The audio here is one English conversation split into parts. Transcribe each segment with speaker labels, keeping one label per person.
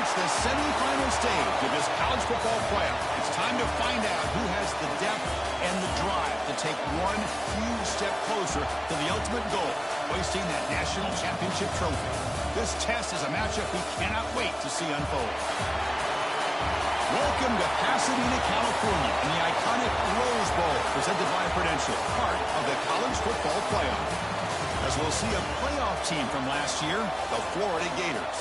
Speaker 1: reached the semifinal stage of this college football playoff. It's time to find out who has the depth and the drive to take one huge step closer to the ultimate goal, hoisting that national championship trophy. This test is a matchup we cannot wait to see unfold. Welcome to Pasadena, California, in the iconic Rose Bowl, presented by Prudential, part of the college football playoff. As we'll see a playoff team from last year, the Florida Gators,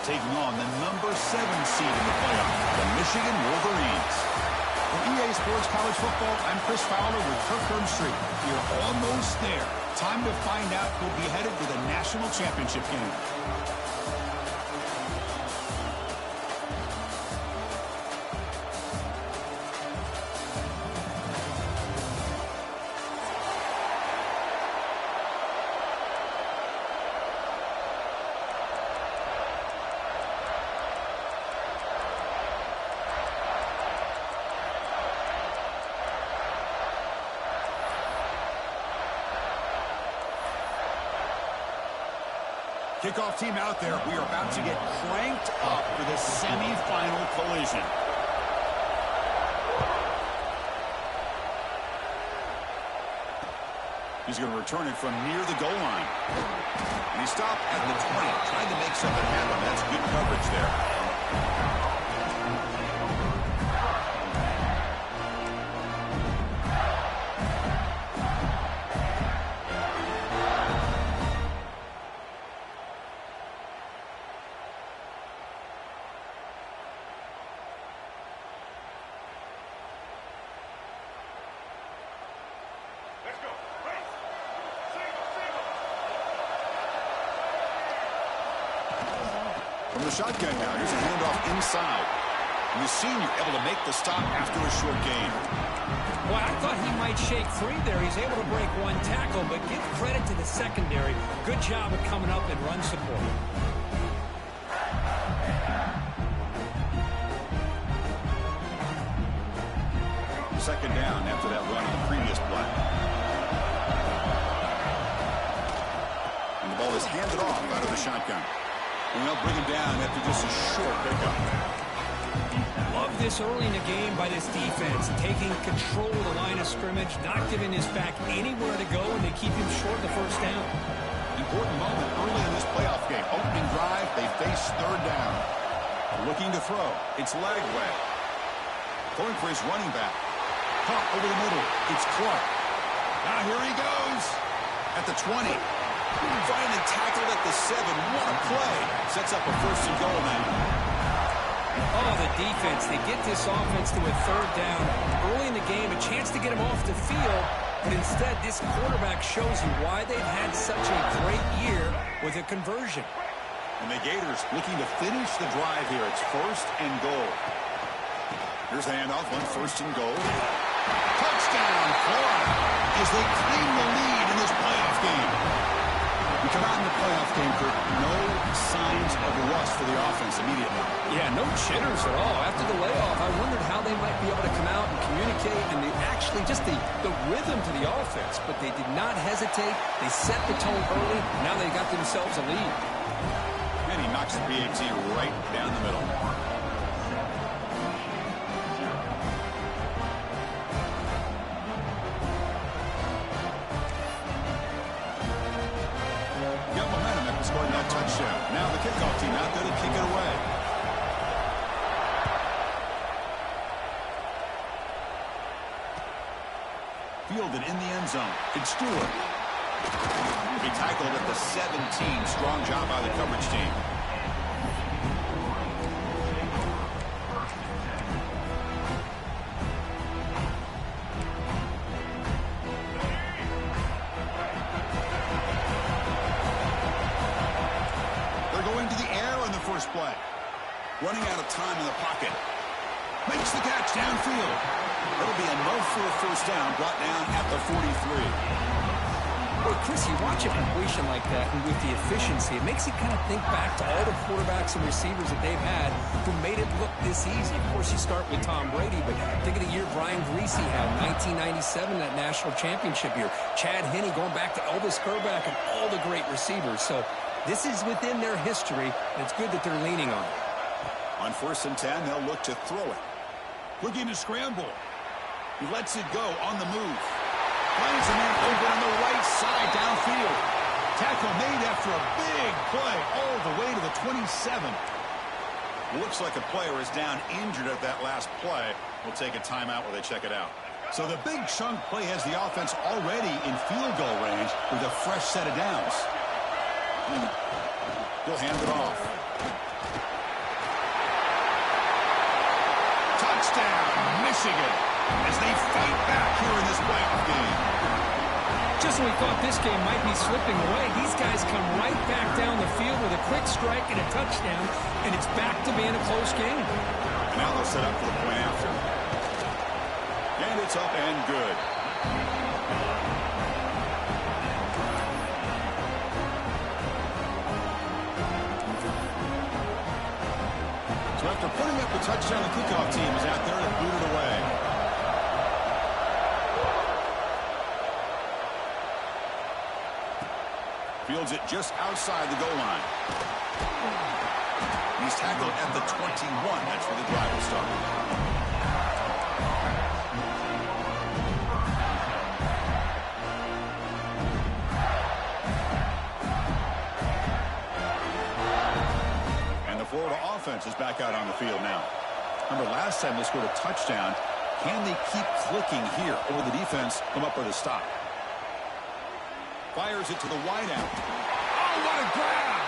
Speaker 1: taking on the number 7 seed in the playoff, the Michigan Wolverines. For EA Sports College Football, I'm Chris Fowler with Kirk Herbstreit. You're almost there. Time to find out who'll be headed to the national championship game. Kickoff team out there. We are about to get cranked up for the semifinal collision. He's going to return it from near the goal line. And he stopped at the 20, trying to make something happen. That's good coverage there. From the shotgun now, here's a handoff inside. And the senior able to make the stop after a short gain.
Speaker 2: Well, I thought he might shake free there. He's able to break one tackle, but give credit to the secondary. Good job of coming up and run support.
Speaker 1: Second down after that run on the previous play. And the ball is handed off out of the shotgun. And they'll bring him down after just a short pickup.
Speaker 2: Love this early in the game by this defense, taking control of the line of scrimmage, not giving his back anywhere to go, and they keep him short of the first down.
Speaker 1: Important moment early in this playoff game. Opening drive, they face third down. Looking to throw. It's Lagway. Going for his running back. Caught over the middle. It's Clark. Now here he goes. At the 20. Finally tackled at the 7. What a play. Sets up a first and goal now.
Speaker 2: Oh, the defense. They get this offense to a third down. Early in the game, a chance to get him off the field. But instead, this quarterback shows you why they've had such a great year with a conversion.
Speaker 1: And the Gators looking to finish the drive here. It's first and goal. Here's the handoff. One first and goal. Touchdown, Florida, as they claim the lead in this playoff game. We come out in the playoff game for no signs of rust for the offense immediately.
Speaker 2: Yeah, no jitters at all. After the layoff, I wondered how they might be able to come out and communicate and actually just the rhythm to the offense. But they did not hesitate. They set the tone early. Now they got themselves a lead.
Speaker 1: And he knocks the PAT right down the middle. Scoring that touchdown. Now the kickoff team out there to kick it away. Fielded in the end zone. It's Stewart. He tackled at the 17. Strong job by the coverage team. Play. Running out of time in the pocket. Makes the catch downfield. It'll be enough for a first down, brought down at the 43.
Speaker 2: Well, Chris, you watch a completion like that, and with the efficiency, it makes you kind of think back to all the quarterbacks and receivers that they've had who made it look this easy. Of course, you start with Tom Brady, but think of the year Brian Greasy had, 1997, that national championship year. Chad Henne going back to Elvis Kerback and all the great receivers. So this is within their history, and it's good that they're leaning on it.
Speaker 1: On 1st and 10, they'll look to throw it. Looking to scramble. He lets it go on the move. Finds a man open on the right side downfield. Tackle made after a big play all the way to the 27. Looks like a player is down injured at that last play. We'll take a timeout while they check it out. So the big chunk play has the offense already in field goal range with a fresh set of downs. He'll hand it off. Touchdown, Michigan, as they fight back here in this playoff game.
Speaker 2: Just when we thought this game might be slipping away, these guys come right back down the field with a quick strike and a touchdown, and it's back to being a close game.
Speaker 1: Now they'll set up for the point after. And it's up and good. So after putting up the touchdown, the kickoff team is out there to boot it away. Fields it just outside the goal line. He's tackled at the 21. That's where the drive will start. And the Florida offense is back out on the field now. Remember, last time they scored a touchdown. Can they keep clicking here, or the defense come up with a stop? Fires it to the wideout. Oh, what a grab!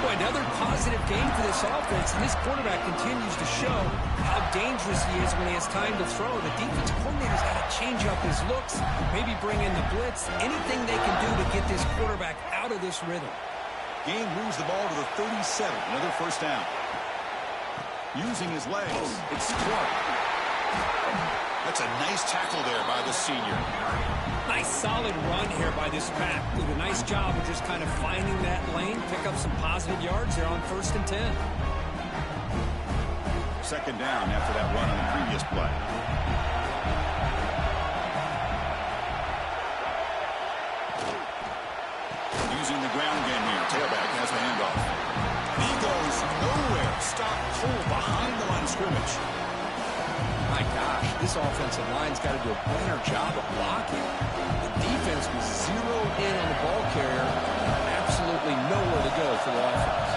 Speaker 2: Boy, another positive game for this offense, and this quarterback continues to show how dangerous he is when he has time to throw. The defensive coordinator's got to change up his looks, maybe bring in the blitz, anything they can do to get this quarterback out of this rhythm.
Speaker 1: Gain moves the ball to the 37, another first down. Using his legs, it's Clark. That's a nice tackle there by the senior.
Speaker 2: Nice solid run here by this back. Did a nice job of just kind of finding that lane, pick up some positive yards there on 1st and 10.
Speaker 1: Second down after that run on the previous play. Using the ground game here. Tailback has the handoff. He goes nowhere. Stop cold behind the line of scrimmage.
Speaker 2: My gosh, this offensive line's got to do a better job of blocking. The defense was zeroed in on the ball carrier. Absolutely nowhere to go for the offense.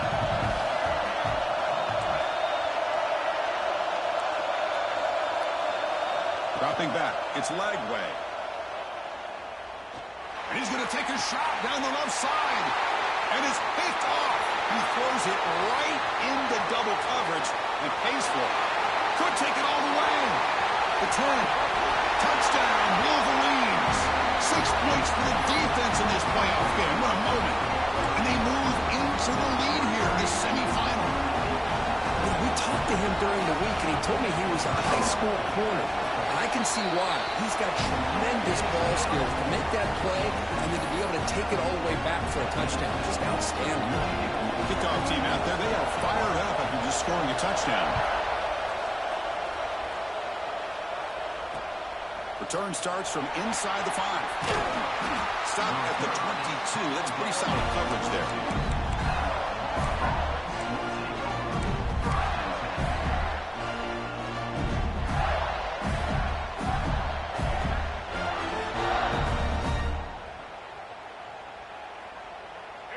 Speaker 1: Dropping back. It's Lagway. And he's going to take a shot down the left side. And it's picked off. He throws it right into double coverage and pays for it. Could take it all the way. The 10. Touchdown, Wolverines. 6 points for the defense in this playoff game. What a moment. And they move into the lead here in this semifinal.
Speaker 2: We talked to him during the week, and he told me he was a high school corner. And I can see why. He's got tremendous ball skills to make that play and then to be able to take it all the way back for a touchdown. Just outstanding.
Speaker 1: Kickoff team out there, they are fired up after just scoring a touchdown. Return starts from inside the 5. Stop at the 22. That's pretty solid coverage there.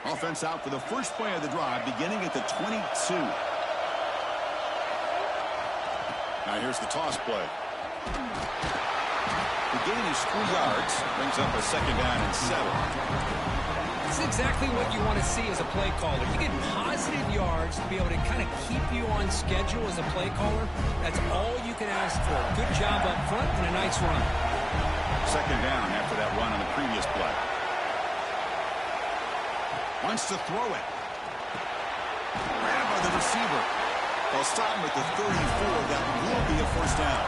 Speaker 1: Offense out for the first play of the drive, beginning at the 22. Now here's the toss play. The gain is 3 yards, brings up a second down and 7.
Speaker 2: It's exactly what you want to see as a play caller. You get positive yards to be able to kind of keep you on schedule as a play caller. That's all you can ask for. Good job up front and a nice run.
Speaker 1: Second down after that run on the previous play. Wants to throw it. Grabbed by the receiver. They'll stop him at the 34. That will be a first down.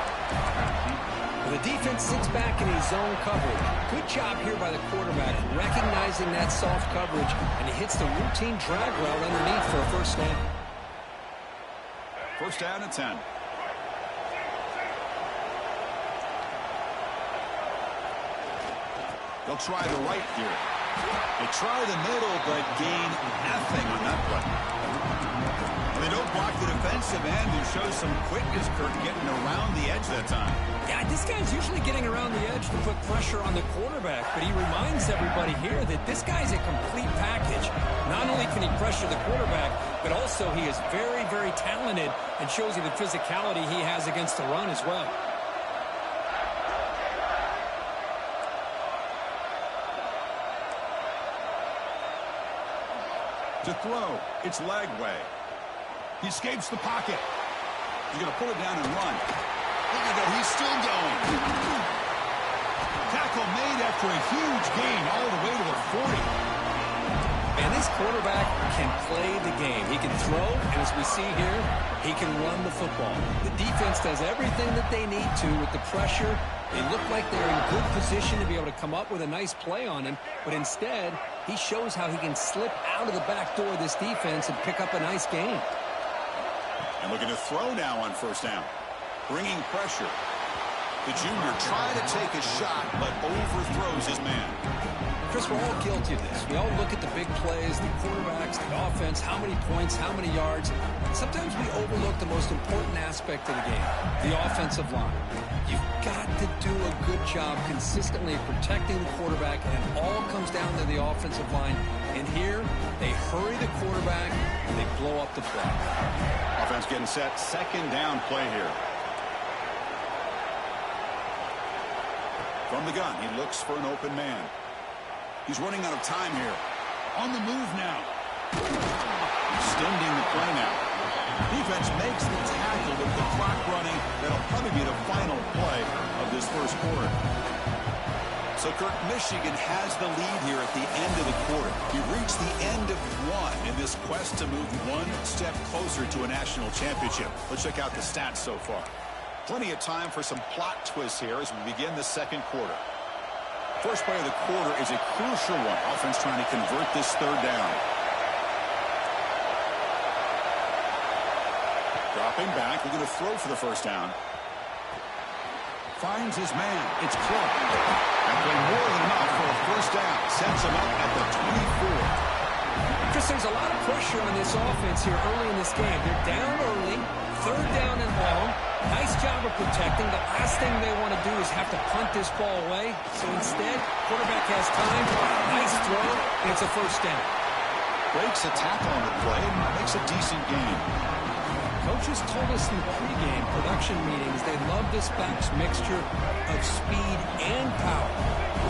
Speaker 2: The defense sits back in his zone coverage. Good job here by the quarterback, recognizing that soft coverage, and he hits the routine drag route underneath for a first down.
Speaker 1: First down and 10. They'll try the right here. They try the middle, but gain nothing on that play. They don't block the defensive end, who shows some quickness, Kurt, getting around the edge that time.
Speaker 2: Yeah, this guy's usually getting around the edge to put pressure on the quarterback, but he reminds everybody here that this guy's a complete package. Not only can he pressure the quarterback, but also he is very, very talented and shows you the physicality he has against the run as well.
Speaker 1: To throw, it's leg way. He escapes the pocket. He's going to pull it down and run. Look at that, he's still going. Tackle made after a huge gain all the way to the 40.
Speaker 2: And this quarterback can play the game. He can throw, and as we see here, he can run the football. The defense does everything that they need to with the pressure. They look like they're in good position to be able to come up with a nice play on him, but instead, he shows how he can slip out of the back door of this defense and pick up a nice gain.
Speaker 1: And looking to throw now on first down. Bringing pressure. The junior trying to take a shot, but overthrows his man.
Speaker 2: Chris, we're all guilty of this. We all look at the big plays, the quarterbacks, the offense, how many points, how many yards. Sometimes we overlook the most important aspect of the game, the offensive line. You've got to do a good job consistently protecting the quarterback, and it all comes down to the offensive line. And here, they hurry the quarterback, and they blow up the play.
Speaker 1: Offense getting set. Second down play here. From the gun, he looks for an open man. He's running out of time here. On the move now. Extending the play now. Defense makes the tackle with the clock running. That'll probably be the final play of this first quarter. So, Kirk, Michigan has the lead here at the end of the quarter. We've reached the end of one in this quest to move one step closer to a national championship. Let's check out the stats so far. Plenty of time for some plot twists here as we begin the second quarter. First play of the quarter is a crucial one. Offense trying to convert this third down. Dropping back, we're going to throw for the first down. Finds his man. It's Clark. That play more than enough for a first down. Sets him up at the 24.
Speaker 2: Chris, there's a lot of pressure on this offense here early in this game. They're down early, third down and long. Nice job of protecting. The last thing they want to do is have to punt this ball away. So instead, quarterback has time. Nice throw, and it's a first down.
Speaker 1: Breaks a tackle on the play and makes a decent gain.
Speaker 2: Coaches told us in pregame production meetings they love this back's mixture of speed and power.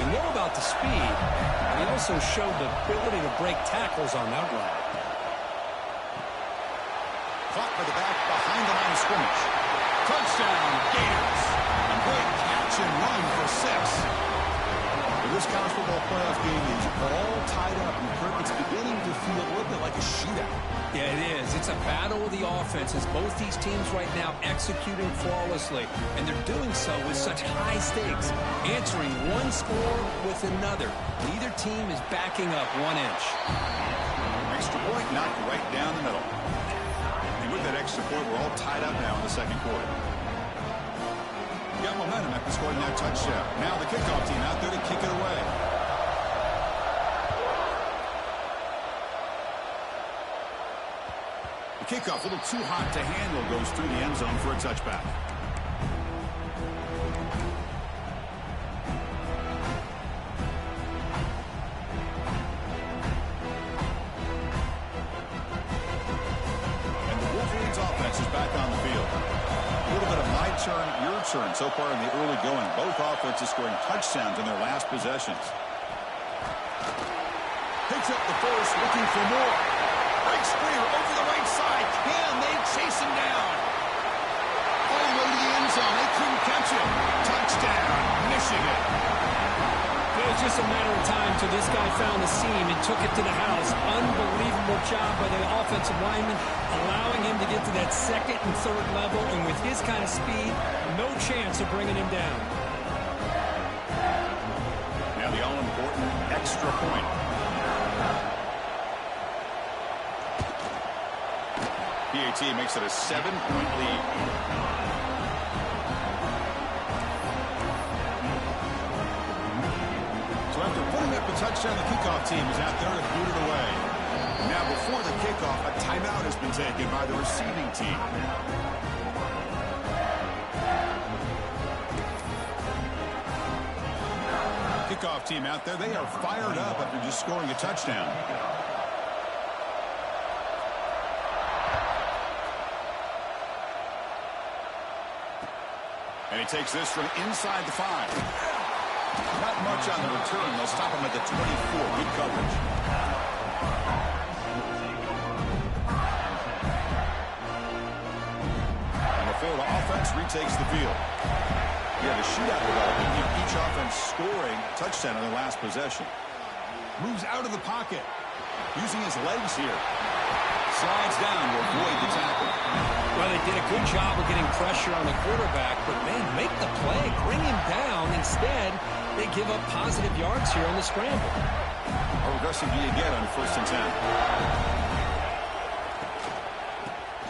Speaker 2: We know about the speed. He also showed the ability to break tackles on that run.
Speaker 1: Caught by the back behind the line of scrimmage. Touchdown, Gators. A great catch and run for 6. This college football playoff game is all tied up, and Kirk, it's beginning to feel a little bit like a shootout.
Speaker 2: Yeah, it is. It's a battle of the offenses. Both these teams right now executing flawlessly, and they're doing so with such high stakes, answering one score with another. Neither team is backing up 1 inch.
Speaker 1: Extra point knocked right down the middle. And with that extra point, we're all tied up now in the second quarter. Got momentum after scoring that touchdown. Now the kickoff team out there to kick it away. The kickoff, a little too hot to handle, goes through the end zone for a touchback. And the Wolverines offense is back on the field. A little bit of my turn, your turn so far in the early going. Both offenses scoring touchdowns in their last possessions. Picks up the first, looking for more. Breaks free over the right side. Can they chase him down? All the way to the end zone. They couldn't catch him. Touchdown, Michigan.
Speaker 2: It was just a matter of time till this guy found the seam and took it to the house. Unbelievable job by the offensive lineman, allowing him to get to that second and third level, and with his kind of speed, no chance of bringing him down.
Speaker 1: Now the all-important extra point. PAT makes it a 7-point lead. So after putting up a touchdown, the kickoff team is out there to boot it away. Now, before the kickoff, a timeout has been taken by the receiving team. Kickoff team out there, they are fired up after just scoring a touchdown. And he takes this from inside the 5. Not much on the return. They'll stop him at the 24. Good coverage. And the Florida offense retakes the field. We have a shootout developing here. Each offense scoring a touchdown on their last possession. Moves out of the pocket. Using his legs here. Slides down to avoid the tackle.
Speaker 2: Well, they did a good job of getting pressure on the quarterback, but, man, make the play. Bring him down. Instead, they give up positive yards here on the scramble.
Speaker 1: A regressive be again on 1st and 10.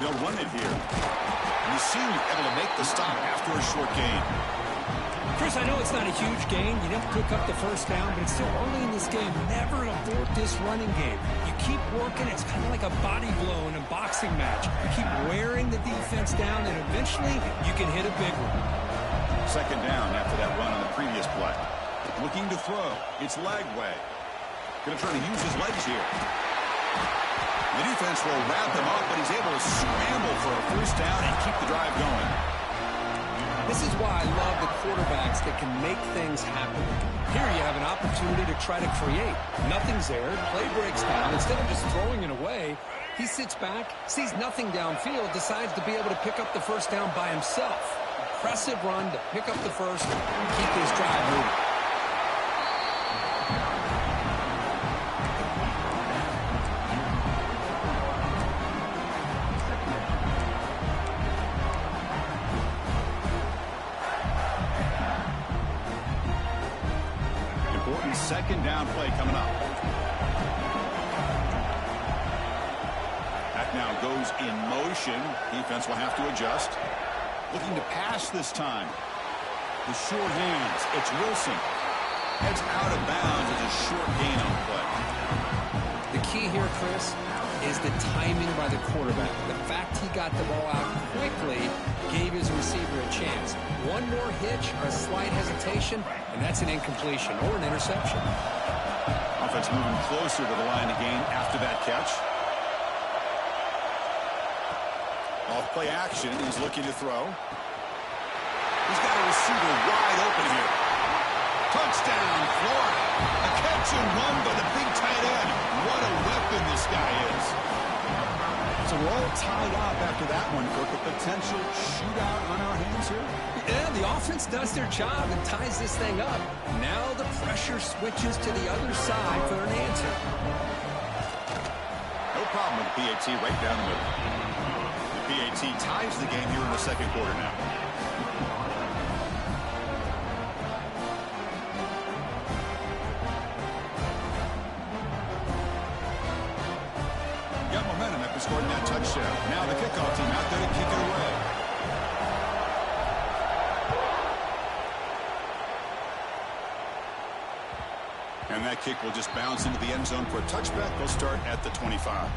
Speaker 1: They'll run it here. And you see him able to make the stop after a short gain.
Speaker 2: Chris, I know it's not a huge gain. You never pick up the first down, but it's still early in this game. Never abort this running game. You keep working. It's kind of like a body blow in a boxing match. You keep wearing the defense down, and eventually you can hit a big one.
Speaker 1: 2nd down after that run on the previous play. Looking to throw. It's leg way. Going to try to use his legs here. The defense will wrap him up, but he's able to scramble for a 1st down and keep the drive going.
Speaker 2: This is why I love the quarterbacks that can make things happen. Here you have an opportunity to try to create. Nothing's there. Play breaks down. Instead of just throwing it away, he sits back, sees nothing downfield, decides to be able to pick up the 1st down by himself. Impressive run to pick up the 1st and keep this drive moving.
Speaker 1: Important 2nd down play coming up. That now goes in motion. Defense will have to adjust. Looking to pass this time. The short hands. It's Wilson. Heads out of bounds as a short gain on the play.
Speaker 2: The key here, Chris, is the timing by the quarterback. The fact he got the ball out quickly gave his receiver a chance. One more hitch or a slight hesitation, and that's an incompletion or an interception.
Speaker 1: Offense moving closer to the line of gain after that catch. Off play action. He's looking to throw. He's got a receiver wide open here. Touchdown, Florida. A catch and run by the big tight end. What a weapon this guy is. So we're all tied up after that one, Kirk. A potential shootout on our hands here.
Speaker 2: Yeah, the offense does their job and ties this thing up. Now the pressure switches to the other side for an answer.
Speaker 1: No problem with the PAT right down the middle. The PAT ties the game here in the 2nd quarter now. Got momentum after scoring that touchdown. Now the kickoff team out there to kick it away. And that kick will just bounce into the end zone for a touchback. They'll start at the 25.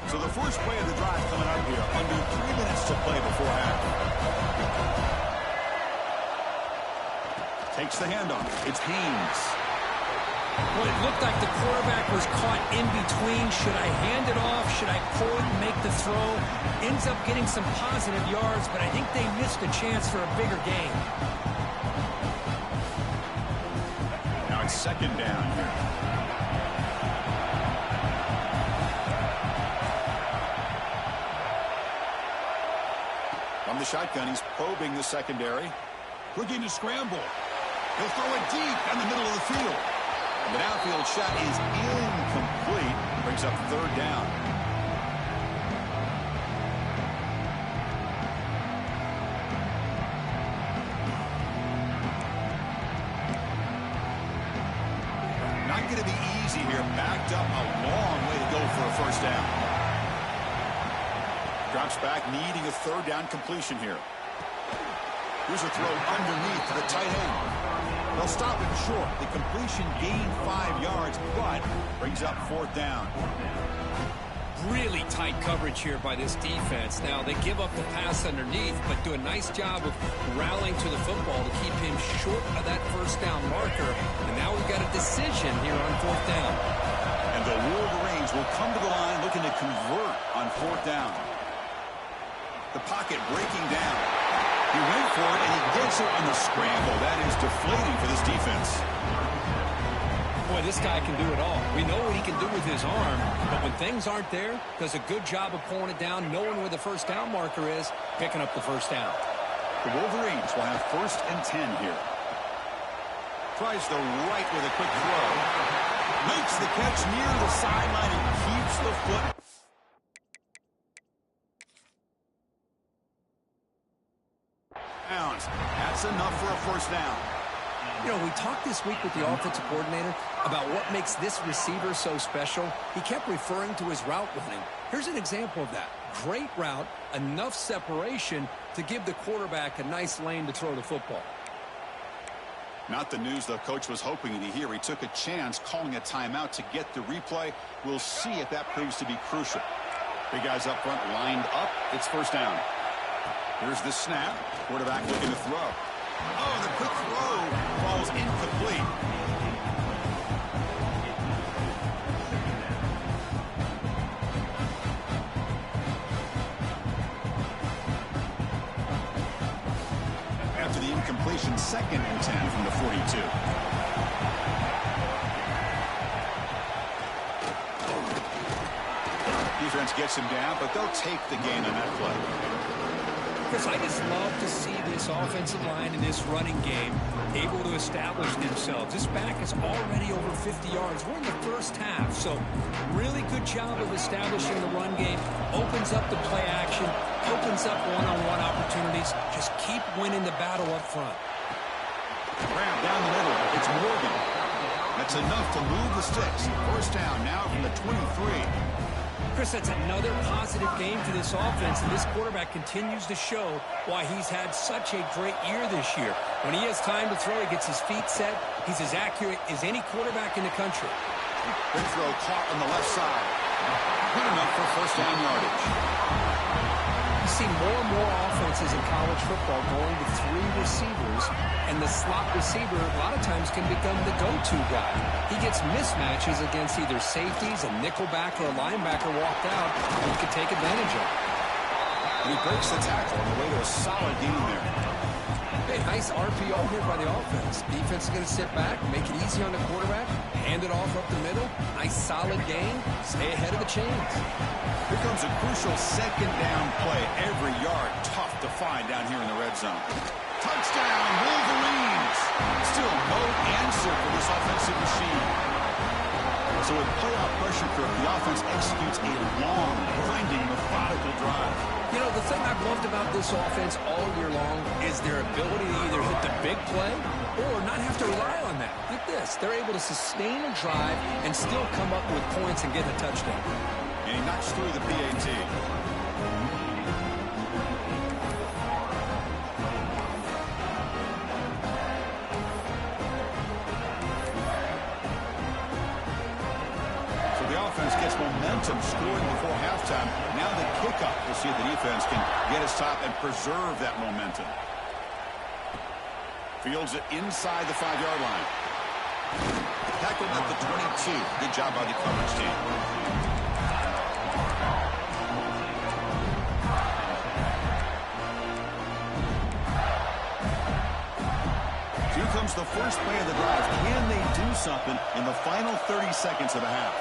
Speaker 1: So the first play of the drive coming up here. Under 3 minutes to play before half. Takes the handoff. It's Haynes.
Speaker 2: Well, it looked like the quarterback was caught in between. Should I hand it off? Should I pull it and make the throw? Ends up getting some positive yards, but I think they missed a chance for a bigger gain.
Speaker 1: Now it's 2nd down here. From the shotgun, he's probing the secondary. Looking to scramble. He'll throw it deep down the middle of the field. The downfield shot is incomplete. Brings up 3rd down. Not going to be easy here. Backed up a long way to go for a 1st down. Drops back, needing a 3rd down completion here. Here's a throw underneath to the tight end. They'll stop it short. The completion gained 5 yards, but brings up 4th down.
Speaker 2: Really tight coverage here by this defense. Now, they give up the pass underneath, but do a nice job of rallying to the football to keep him short of that 1st down marker. And now we've got a decision here on 4th down.
Speaker 1: And the Wolverines will come to the line looking to convert on 4th down. The pocket breaking down. He went for it, and he gets it on the scramble. That is deflating for this defense.
Speaker 2: Boy, this guy can do it all. We know what he can do with his arm, but when things aren't there, does a good job of pulling it down, knowing where the 1st down marker is, picking up the 1st down.
Speaker 1: The Wolverines will have 1st and 10 here. Tries the right with a quick throw. Makes the catch near the sideline and keeps the foot. That's enough for a 1st down.
Speaker 2: You know, we talked this week with the offensive coordinator about what makes this receiver so special. He kept referring to his route running. Here's an example of that. Great route, enough separation to give the quarterback a nice lane to throw the football.
Speaker 1: Not the news the coach was hoping to hear. He took a chance calling a timeout to get the replay. We'll see if that proves to be crucial. Big guys up front lined up. It's 1st down. Here's the snap. Quarterback looking to throw. Oh, the quick throw falls incomplete. After the incompletion, 2nd and 10 from the 42. Defense gets him down, but they'll take the gain on that play.
Speaker 2: Chris, I just love to see this offensive line in this running game able to establish themselves. This back is already over 50 yards. We're in the 1st half, so really good job of establishing the run game. Opens up the play action, opens up one-on-one opportunities. Just keep winning the battle up front.
Speaker 1: Grab down the middle. It's Morgan. That's enough to move the sticks. 1st down now from the 23.
Speaker 2: Chris, that's another positive game for this offense, and this quarterback continues to show why he's had such a great year this year. When he has time to throw, he gets his feet set. He's as accurate as any quarterback in the country.
Speaker 1: Big throw caught on the left side. Good enough for 1st down yardage.
Speaker 2: You see more and more offenses in college football going to 3 receivers, and the slot receiver a lot of times can become the go-to guy. He gets mismatches against either safeties, a nickelback, or a linebacker walked out, and he can take advantage of it.
Speaker 1: And he breaks the tackle on the way to a solid gain there.
Speaker 2: Hey, nice RPO here by the offense. Defense is going to sit back, make it easy on the quarterback, hand it off up the middle. Nice solid gain. Stay ahead of the chains.
Speaker 1: Here comes a crucial 2nd down play. Every yard tough to find down here in the red zone. Touchdown, Wolverines! Still no answer for this offensive machine. So with playoff pressure curve, the offense executes a long, grinding, methodical drive.
Speaker 2: You know, the thing I've loved about this offense all year long is their ability to either hit the big play or not have to rely on that. Look at this. They're able to sustain a drive and still come up with points and get a touchdown.
Speaker 1: And he knocks through the PAT. Offense gets momentum scoring before halftime. Now the kickoff. We'll see if the defense can get his top and preserve that momentum. Fields it inside the 5-yard line. Tackled at the 22. Good job by the coverage team. Here comes the first play of the drive. Can they do something in the final 30 seconds of the half?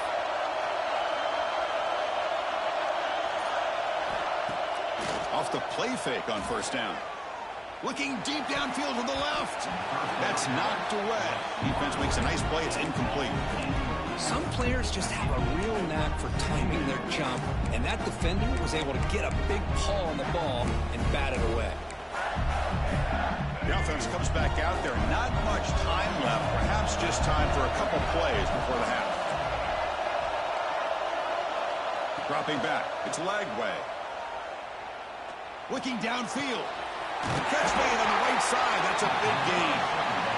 Speaker 1: Off the play fake on 1st down. Looking deep downfield to the left. That's knocked away. Defense makes a nice play. It's incomplete.
Speaker 2: Some players just have a real knack for timing their jump, and that defender was able to get a big paw on the ball and bat it away.
Speaker 1: The offense comes back out there. Not much time left. Perhaps just time for a couple plays before the half. Dropping back. It's Lagway. Looking downfield. Catch made on the right side. That's a big gain.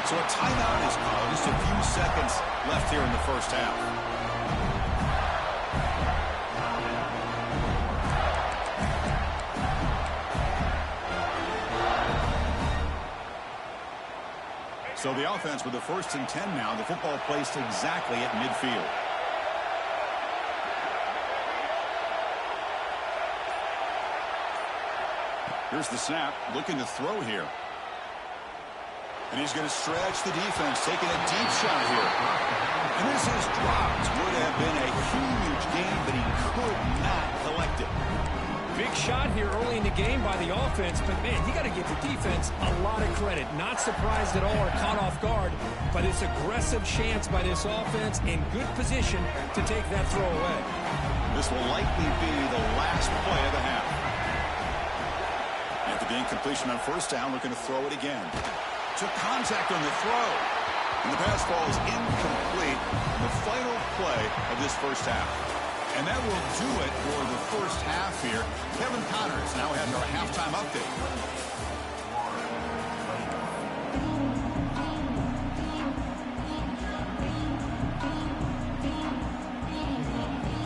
Speaker 1: So a timeout is called. Just a few seconds left here in the first half. So the offense with the 1st and 10 now. The football placed exactly at midfield. Here's the snap, looking to throw here. And he's going to stretch the defense, taking a deep shot here. And this is dropped. Would have been a huge gain, but he could not collect it.
Speaker 2: Big shot here early in the game by the offense, but man, you got to give the defense a lot of credit. Not surprised at all or caught off guard by this aggressive chance by this offense in good position to take that throw away.
Speaker 1: This will likely be the last play of the half. After the incompletion on 1st down, looking to throw it again. Took contact on the throw. And the pass falls incomplete in the final play of this first half. And that will do it for the first half here. Kevin Connors now has our halftime update.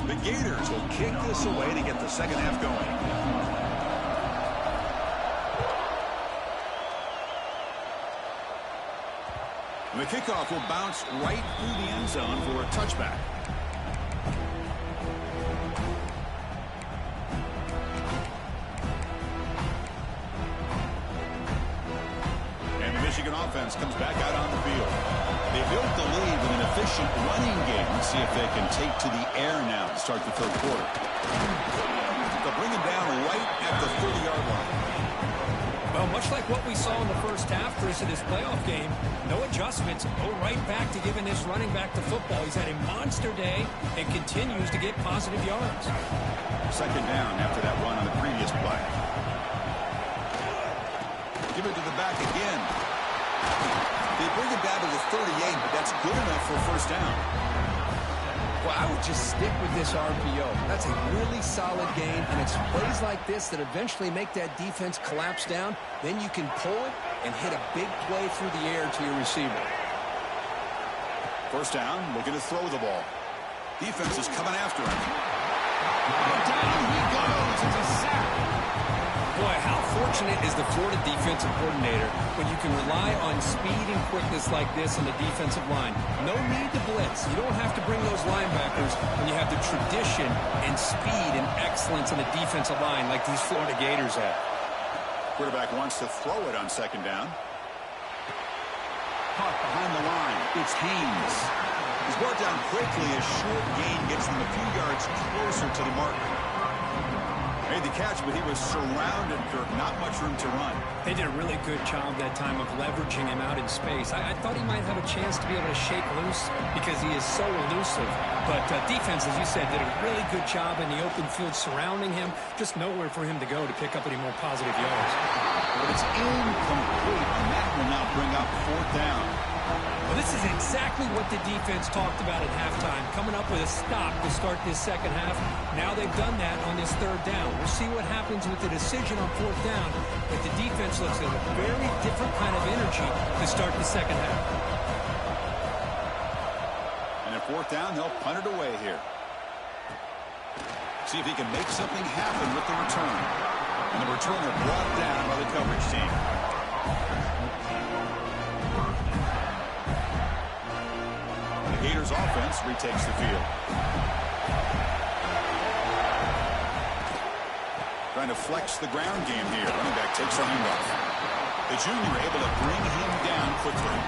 Speaker 1: The Gators will kick this away to get the second half going. And the kickoff will bounce right through the end zone for a touchback. And the Michigan offense comes back out on the field. They built the lead with an efficient running game. Let's see if they can take to the air now to start the 3rd quarter. They'll bring him down right at the 30-yard line.
Speaker 2: Well, much like what we saw in the first half, Chris, in this playoff game, no adjustments. Go right back to giving this running back to football. He's had a monster day and continues to get positive yards.
Speaker 1: 2nd down after that run on the previous play. Give it to the back again. They bring it down to the 38, but that's good enough for 1st down.
Speaker 2: Well, I would just stick with this RPO. That's a really solid game, and it's plays like this that eventually make that defense collapse down. Then you can pull it and hit a big play through the air to your receiver.
Speaker 1: 1st down, looking to throw the ball. Defense is coming after him. Down he goes. It's a sack.
Speaker 2: Boy, how fortunate is the Florida defensive coordinator when you can rely on speed and quickness like this in the defensive line. No need to blitz. You don't have to bring those linebackers when you have the tradition and speed and excellence in the defensive line like these Florida Gators have.
Speaker 1: Quarterback wants to throw it on 2nd down. Caught behind the line. It's Haynes. He's brought down quickly. A short gain gets them a few yards closer to the mark. Made the catch, but he was surrounded, Kirk. Not much room to run.
Speaker 2: They did a really good job that time of leveraging him out in space. I thought he might have a chance to be able to shake loose because he is so elusive. But defense, as you said, did a really good job in the open field surrounding him. Just nowhere for him to go to pick up any more positive yards.
Speaker 1: But it's incomplete, and that will now bring up 4th down.
Speaker 2: Well, this is exactly what the defense talked about at halftime, coming up with a stop to start this second half. Now they've done that on this 3rd down. We'll see what happens with the decision on 4th down, but the defense looks at a very different kind of energy to start the second half.
Speaker 1: And at 4th down, they'll punt it away here. See if he can make something happen with the return. And the returner brought down by the coverage team. Gators offense retakes the field. Trying to flex the ground game here. Running back takes a handoff. The junior able to bring him down quickly.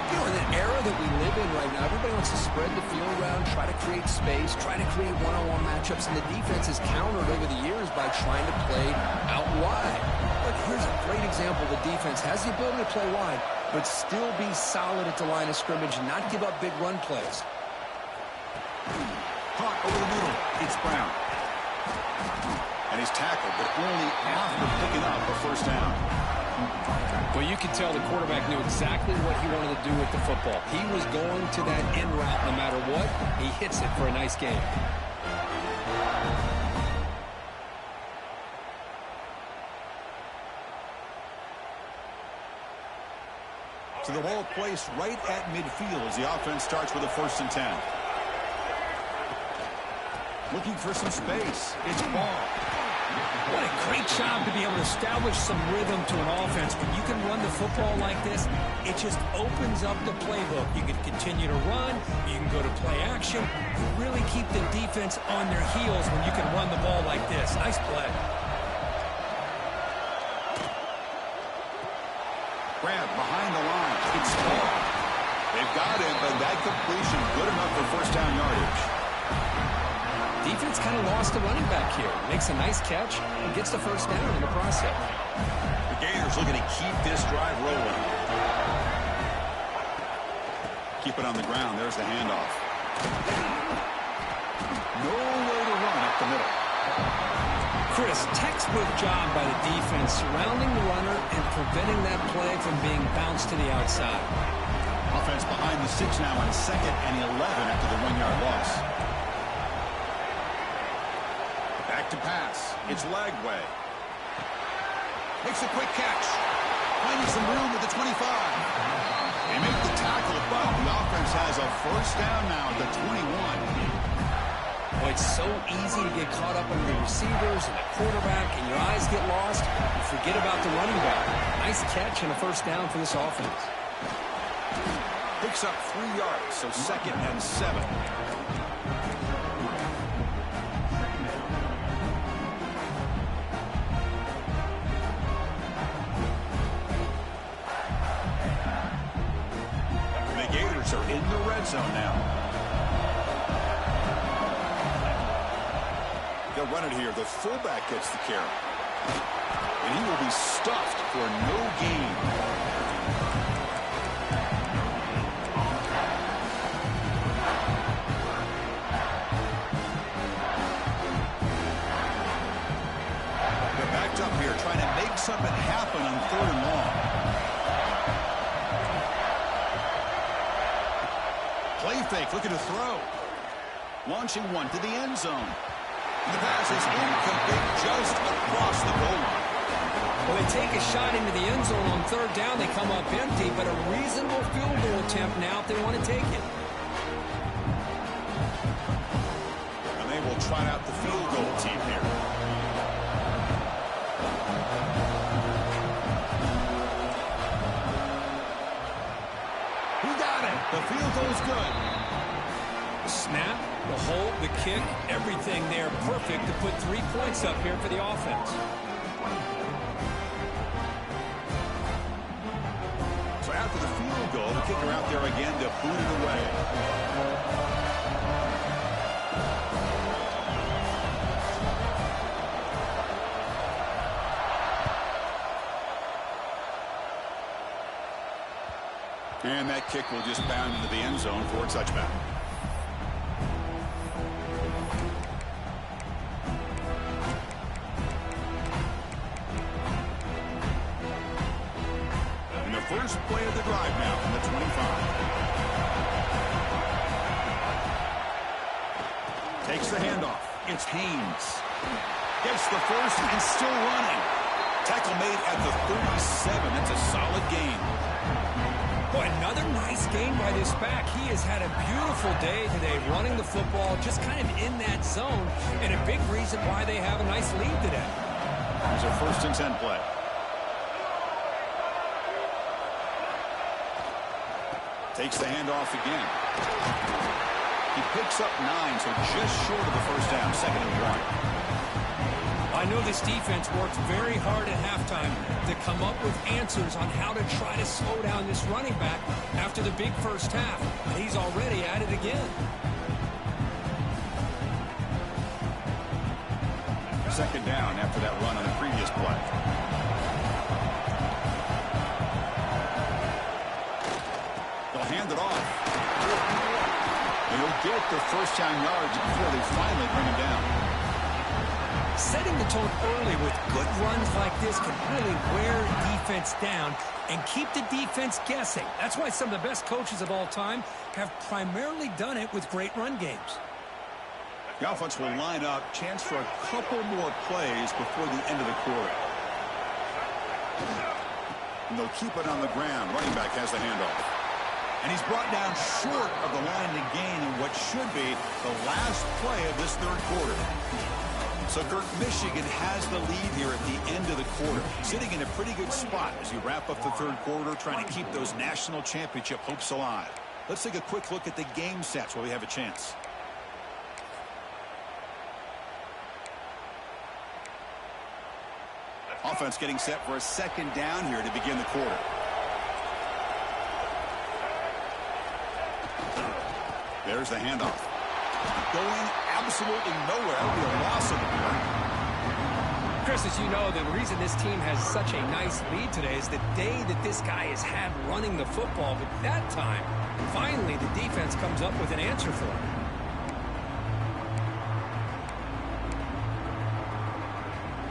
Speaker 2: You know, in the era that we live in right now, everybody wants to spread the field around, try to create space, try to create one-on-one matchups, and the defense has countered over the years by trying to play out wide. But here's a great example. The defense has the ability to play wide, but still be solid at the line of scrimmage and not give up big run plays.
Speaker 1: Caught over the middle. It's Brown. And he's tackled, but only after picking up a 1st down.
Speaker 2: Well, you could tell the quarterback knew exactly what he wanted to do with the football. He was going to that end route no matter what. He hits it for a nice game.
Speaker 1: So the ball placed right at midfield as the offense starts with a 1st and 10. Looking for some space. It's ball.
Speaker 2: What a great job to be able to establish some rhythm to an offense. When you can run the football like this, it just opens up the playbook. You can continue to run. You can go to play action. You really keep the defense on their heels when you can run the ball like this. Nice play.
Speaker 1: Grab behind the line. It's ball. They've got him, but that completion good enough for 1st down yardage.
Speaker 2: Defense kind of lost the running back here. Makes a nice catch and gets the 1st down in the process.
Speaker 1: The Gators looking to keep this drive rolling. Keep it on the ground. There's the handoff. No way to run up the middle.
Speaker 2: Chris, textbook job by the defense surrounding the runner and preventing that play from being bounced to the outside.
Speaker 1: Offense behind the 6 now on 2nd and 11 after the 1-yard loss. Back to pass. It's Lagway. Makes a quick catch. Finding some room at the 25. They make the tackle, but the offense has a 1st down now at the 21.
Speaker 2: Boy, it's so easy to get caught up on the receivers and the quarterback, and your eyes get lost. You forget about the running back. Nice catch and a 1st down for this offense.
Speaker 1: Picks up 3 yards, so 2nd and 7. Are in the red zone now. They'll run it here. The fullback gets the carry. And he will be stuffed for no gain. They're backed up here trying to make something happen on 3rd and long. Play fake, looking to throw. Launching one to the end zone. The pass is incomplete just across the goal line.
Speaker 2: Well, they take a shot into the end zone on 3rd down. They come up empty, but a reasonable field goal attempt now if they want to take it.
Speaker 1: And they will try out the field goal team here. The field goal is good.
Speaker 2: The snap, the hold, the kick, everything there perfect to put 3 points up here for the offense.
Speaker 1: So after the field goal, the kicker out there again to boot it away. And that kick will just bound into the end zone for a touchback. And the first play of the drive now from the 25. Takes the handoff. It's Haynes. Gets the 1st and still running. Tackle made at the 37. That's a solid gain.
Speaker 2: Boy, another nice gain by this back. He has had a beautiful day today running the football, just kind of in that zone, and a big reason why they have a nice lead today.
Speaker 1: Here's a 1st and 10 play. Takes the handoff again. He picks up 9, so just short of the 1st down, 2nd and 1.
Speaker 2: I know this defense worked very hard at halftime to come up with answers on how to try to slow down this running back after the big 1st half. And he's already at it again.
Speaker 1: 2nd down after that run on the previous play. They'll hand it off. And he'll get the 1st down yards before they finally bring him down.
Speaker 2: Setting the tone early with good runs like this can really wear defense down and keep the defense guessing. That's why some of the best coaches of all time have primarily done it with great run games.
Speaker 1: The offense will line up. Chance for a couple more plays before the end of the quarter. And they'll keep it on the ground. Running back has the handoff. And he's brought down short of the line to gain in what should be the last play of this third quarter. So, Kirk, Michigan has the lead here at the end of the quarter, sitting in a pretty good spot as you wrap up the third quarter, trying to keep those national championship hopes alive. Let's take a quick look at the game stats while we have a chance. Offense getting set for a second down here to begin the quarter. There's the handoff. Going absolutely nowhere. It'll be a loss of the board.
Speaker 2: Chris, as you know, the reason this team has such a nice lead today is the day that this guy has had running the football. But that time, finally, the defense comes up with an answer for him.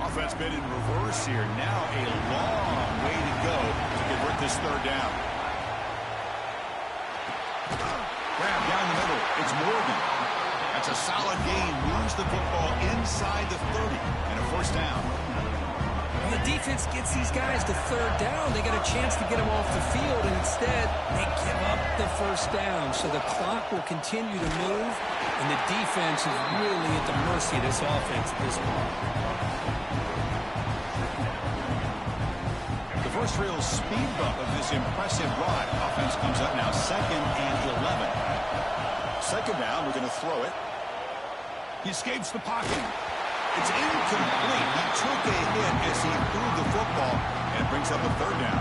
Speaker 1: Offense been in reverse here. Now a long way to go to convert this third down. Grab down the middle. It's Morgan. That's a solid gain. Moves the football inside the 30 and a first down.
Speaker 2: When the defense gets these guys to third down, they got a chance to get them off the field, and instead they give up the first down. So the clock will continue to move, and the defense is really at the mercy of this offense at this point.
Speaker 1: The first real speed bump of this impressive ride. Offense comes up now 2nd and 11. Second down, we're going to throw it. He escapes the pocket. It's incomplete. He took a hit as he threw the football and brings up a third down.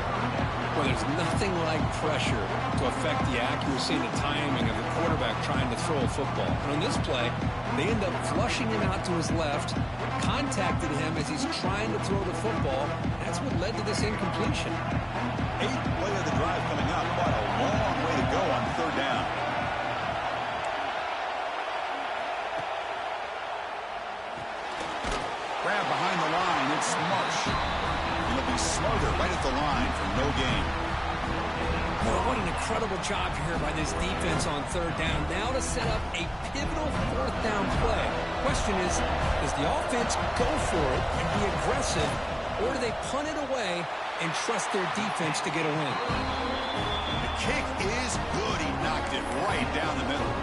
Speaker 2: Well, there's nothing like pressure to affect the accuracy and the timing of the quarterback trying to throw a football. And on this play, they end up flushing him out to his left, contacted him as he's trying to throw the football. That's what led to this incompletion.
Speaker 1: 8th play of the drive coming up. Quite a long way to go on third down. Grab behind the line. It's Marsh. He'll be smothered right at the line for no gain.
Speaker 2: Oh, what an incredible job here by this defense on third down. Now to set up a pivotal fourth down play. Question is, does the offense go for it and be aggressive, or do they punt it away and trust their defense to get a win?
Speaker 1: The kick is good. He knocked it right down the middle.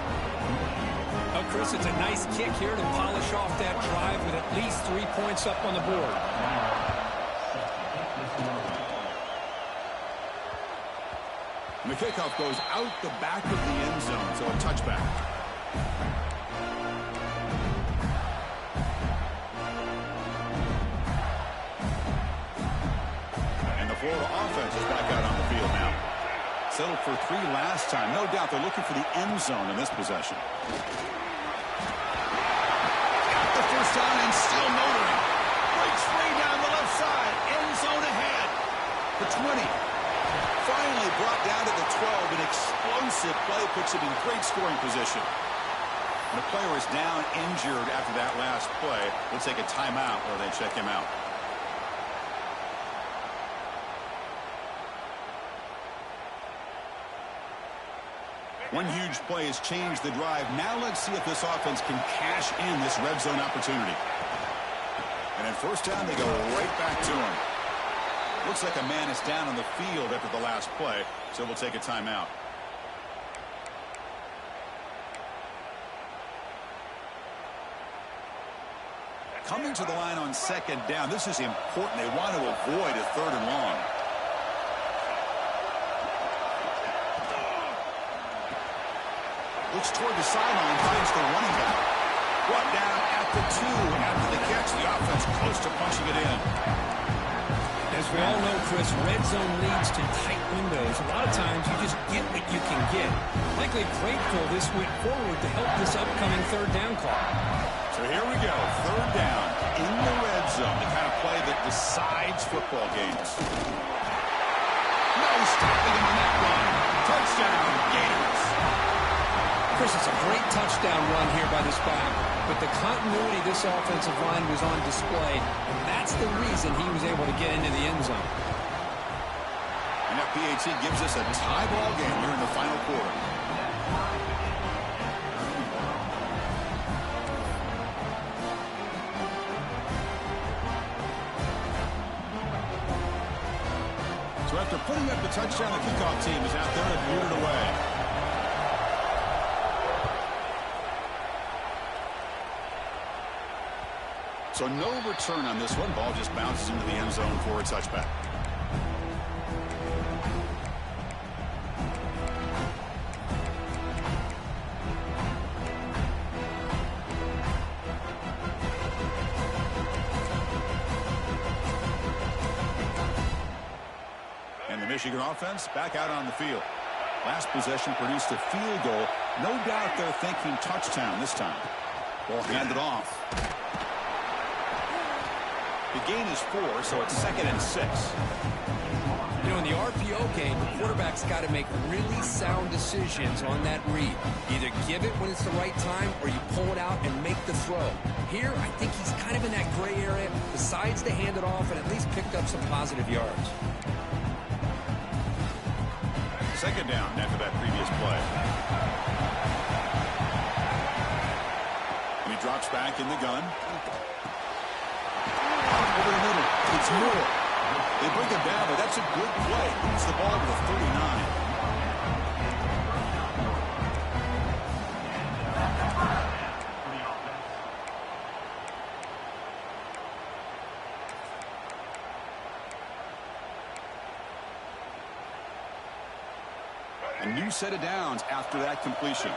Speaker 2: Oh, Chris, it's a nice kick here to polish off that drive with at least 3 points up on the board.
Speaker 1: And the kickoff goes out the back of the end zone, so a touchback. And the Florida offense is back out on the field now. Settled for 3 last time. No doubt they're looking for the end zone in this possession. Got the first down and still motoring. Breaks free down the left side. End zone ahead. The 20. Finally brought down to the 12. An explosive play puts him in great scoring position. And the player is down injured after that last play. We'll take a timeout while they check him out. One huge play has changed the drive. Now let's see if this offense can cash in this red zone opportunity. And at first down, they go right back to him. Looks like a man is down on the field after the last play, so we'll take a timeout. Coming to the line on second down, this is important. They want to avoid a third and long. Looks toward the sideline, finds the running back. Brought down at the 2 after the catch. The offense close to punching it in.
Speaker 2: As we all know, Chris, red zone leads to tight windows. A lot of times you just get what you can get. Likely grateful this went forward to help this upcoming third down call.
Speaker 1: So here we go. Third down in the red zone. The kind of play that decides football games. No stopping him on that run. Touchdown, Gators.
Speaker 2: Chris, it's a great touchdown run here by this back, but the continuity of this offensive line was on display, and that's the reason he was able to get into the end zone.
Speaker 1: And that PAT gives us a tie ball game here in the final quarter. So at After putting up the touchdown, the kickoff team is out there and booted away. So no return on this one. Ball just bounces into the end zone for a touchback. And the Michigan offense back out on the field. Last possession produced a field goal. No doubt they're thinking touchdown this time. Ball handed off. The gain is 4, so it's 2nd and 6.
Speaker 2: You know, in the RPO game, the quarterback's got to make really sound decisions on that read. Either give it when it's the right time, or you pull it out and make the throw. Here, I think he's kind of in that gray area, decides to hand it off and at least picked up some positive yards.
Speaker 1: 2nd down after that previous play. And he drops back in the gun. Over the middle. It's Moore. They bring him down, but that's a good play. Moves the ball to the 39. A new set of downs after that completion.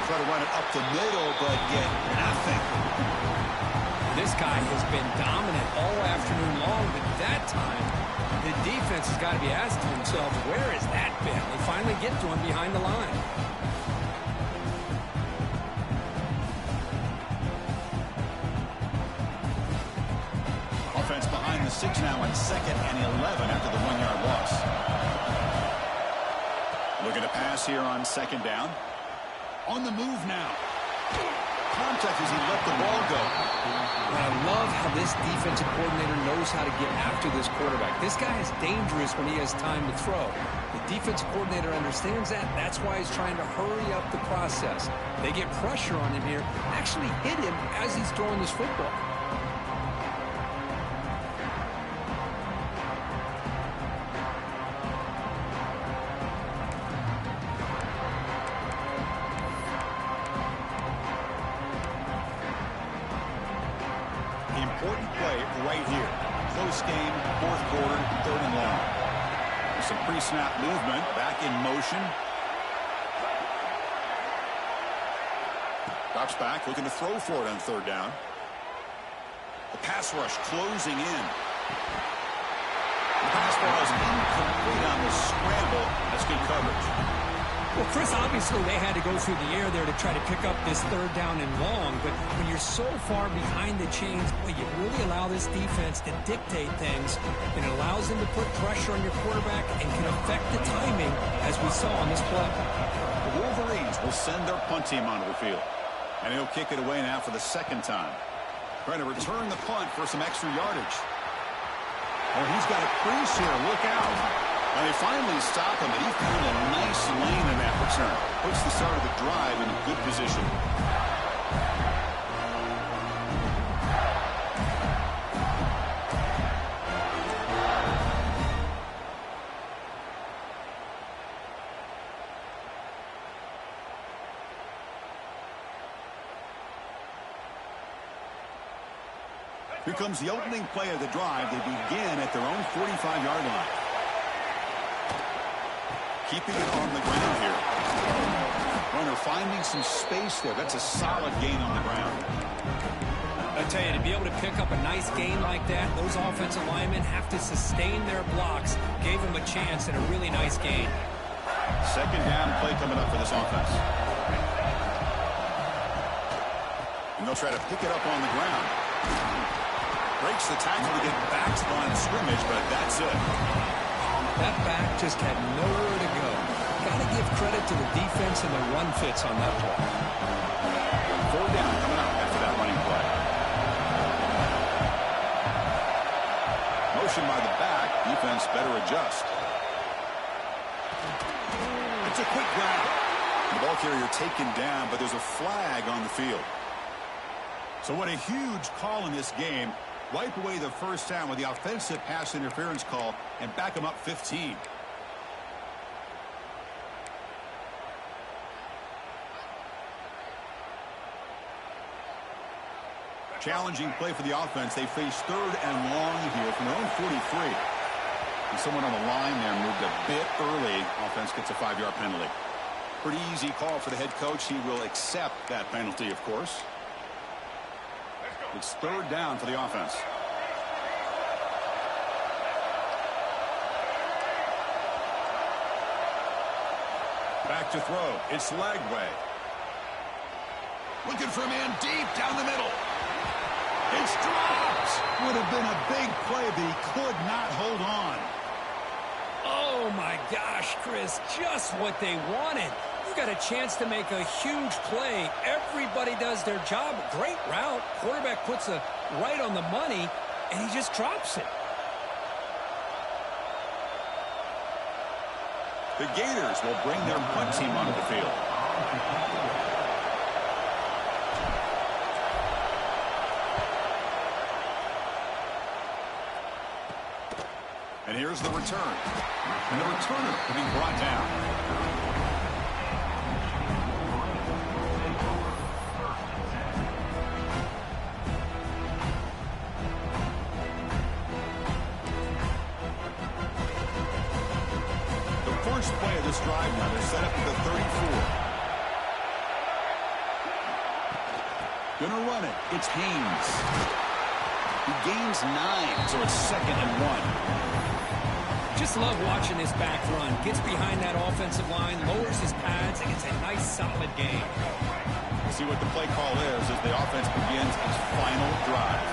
Speaker 1: Try to run it up the middle, but get nothing.
Speaker 2: This guy has been dominant all afternoon long, but that time, the defense has got to be asking themselves, where has that been? They finally get to him behind the line.
Speaker 1: Offense behind the 6 now on 2nd and 11 after the 1-yard loss. Looking to pass here on 2nd down. On the move now. Contact as he let the ball go.
Speaker 2: And I love how this defensive coordinator knows how to get after this quarterback. This guy is dangerous when he has time to throw. The defensive coordinator understands that. That's why he's trying to hurry up the process. They get pressure on him here. Actually hit him as he's throwing this football.
Speaker 1: Important play right here. Close game, 4th quarter, 3rd and long. Some pre-snap movement, back in motion. Drops back, looking to throw for it on 3rd down. The pass rush closing in. The pass ball is incomplete on the scramble. That's good coverage.
Speaker 2: Well, Chris, obviously they had to go through the air there to try to pick up this 3rd down and long, but when you're so far behind the chains, boy, you really allow this defense to dictate things, and it allows them to put pressure on your quarterback and can affect the timing, as we saw on this play.
Speaker 1: The Wolverines will send their punt team onto the field, and he'll kick it away now for the 2nd time. Trying to return the punt for some extra yardage. Oh, he's got a crease here. Look out. And they finally stop him, and he found a nice lane in that return. Puts the start of the drive in a good position. Here comes the opening play of the drive. They begin at their own 45-yard line. Keeping it on the ground here. Runner finding some space there. That's a solid gain on the ground.
Speaker 2: I tell you, to be able to pick up a nice gain like that, those offensive linemen have to sustain their blocks. Gave them a chance and a really nice gain.
Speaker 1: 2nd down play coming up for this offense. And they'll try to pick it up on the ground. Breaks the tackle to get back to the line of scrimmage, but that's it.
Speaker 2: That back just had nowhere to go. Got to give credit to the defense and the run fits on that play.
Speaker 1: 4 down coming up after that running play. Motion by the back. Defense better adjust. It's a quick grab. The ball carrier taken down, but there's a flag on the field. So what a huge call in this game. Wipe away the first down with the offensive pass interference call and back them up 15. Challenging play for the offense. They face 3rd and long here from their own 43. And someone on the line there moved a bit early. Offense gets a 5-yard penalty. Pretty easy call for the head coach. He will accept that penalty, of course. It's 3rd down for the offense. Back to throw. It's Lagway. Looking for a man deep down the middle. It's dropped. Would have been a big play, but he could not hold on.
Speaker 2: Oh, my gosh, Chris, just what they wanted. You got a chance to make a huge play. Everybody does their job. Great route. Quarterback puts it right on the money, and he just drops it.
Speaker 1: The Gators will bring their punt team onto the field. And here's the return. And the returner being brought down. The first play of this drive now, they're set up at the 34. Gonna run it. It's Haynes. He gains 9, so it's 2nd and 1.
Speaker 2: Just love watching this back run. Gets behind that offensive line, lowers his pads, and it's a nice, solid game.
Speaker 1: We'll see what the play call is as the offense begins its final drive.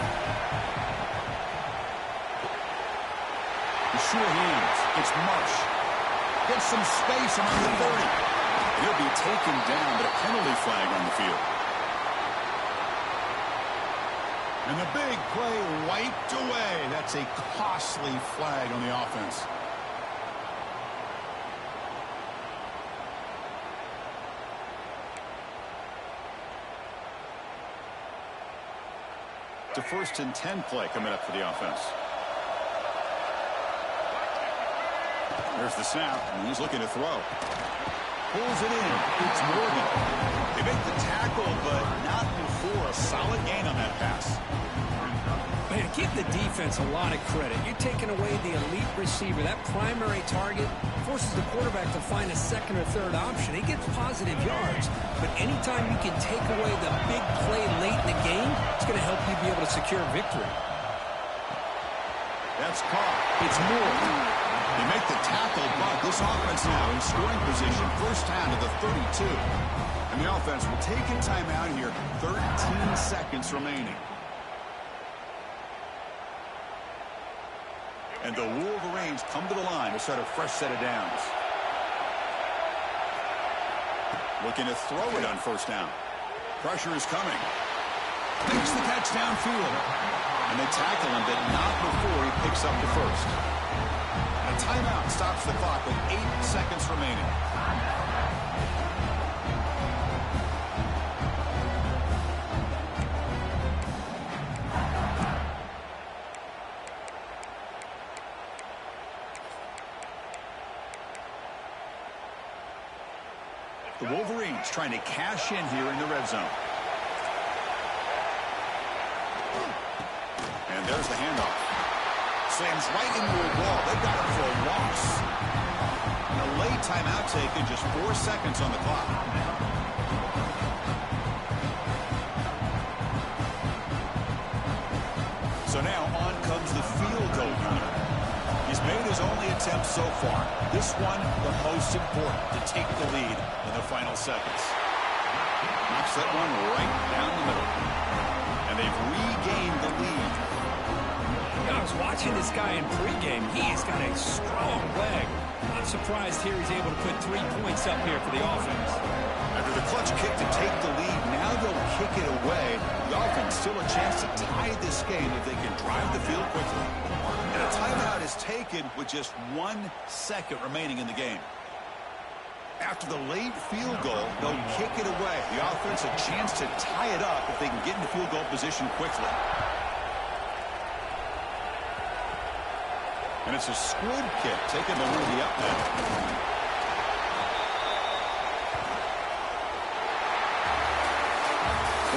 Speaker 1: The sure hands. It's Marsh. Gets some space around the 30. He'll be taken down, but a penalty flag on the field. And the big play wiped away. That's a costly flag on the offense. It's a 1st and 10 play coming up for the offense. There's the snap, and he's looking to throw. Pulls it in. It's Morgan. They make the tackle, but not before a solid gain on that pass.
Speaker 2: Man, give the defense a lot of credit. You're taking away the elite receiver. That primary target forces the quarterback to find a 2nd or 3rd option. He gets positive yards, but anytime you can take away the big play late in the game, it's going to help you be able to secure victory.
Speaker 1: That's caught. It's Moore. They make the tackle, but this offense now in scoring position, 1st down to the 32. And the offense will take a timeout here, 13 seconds remaining. And the Wolverines come to the line to start a fresh set of downs. Looking to throw it on 1st down. Pressure is coming. Makes the catch downfield. And they tackle him, but not before he picks up the 1st. A timeout stops the clock with 8 seconds remaining. The Wolverines trying to cash in here in the red zone. And there's the handoff. Slams right into a wall. They got him for a loss. And a late timeout taken, just 4 seconds on the clock. So now on comes the field goal unit. He's made his only attempt so far. This one, the most important, to take the lead in the final seconds. Knocks that one right down the middle. And they've regained the lead.
Speaker 2: I was watching this guy in pregame. He has got a strong leg. I'm surprised here he's able to put 3 points up here for the offense.
Speaker 1: After the clutch kick to take the lead, now they'll kick it away. The offense still a chance to tie this game if they can drive the field quickly. And a timeout is taken with just 1 second remaining in the game. After the late field goal, they'll kick it away. The offense a chance to tie it up if they can get into field goal position quickly. And it's a squib kick taken over the up net.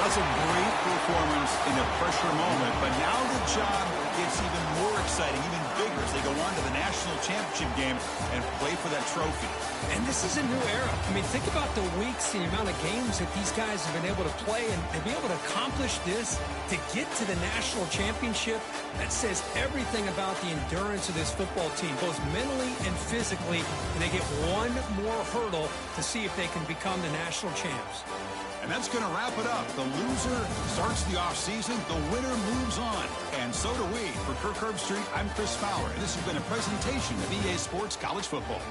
Speaker 1: That's a great performance in a pressure moment, but now the job gets even more exciting, even bigger as they go on to the national championship game and play for that trophy.
Speaker 2: And this is a new era. I mean, think about the weeks, the amount of games that these guys have been able to play, and to be able to accomplish this, to get to the national championship, that says everything about the endurance of this football team, both mentally and physically, and they get one more hurdle to see if they can become the national champs.
Speaker 1: And that's going to wrap it up. The loser starts the offseason. The winner moves on. And so do we. For Kirk Herbstreit, I'm Chris Fowler. And this has been a presentation of EA Sports College Football.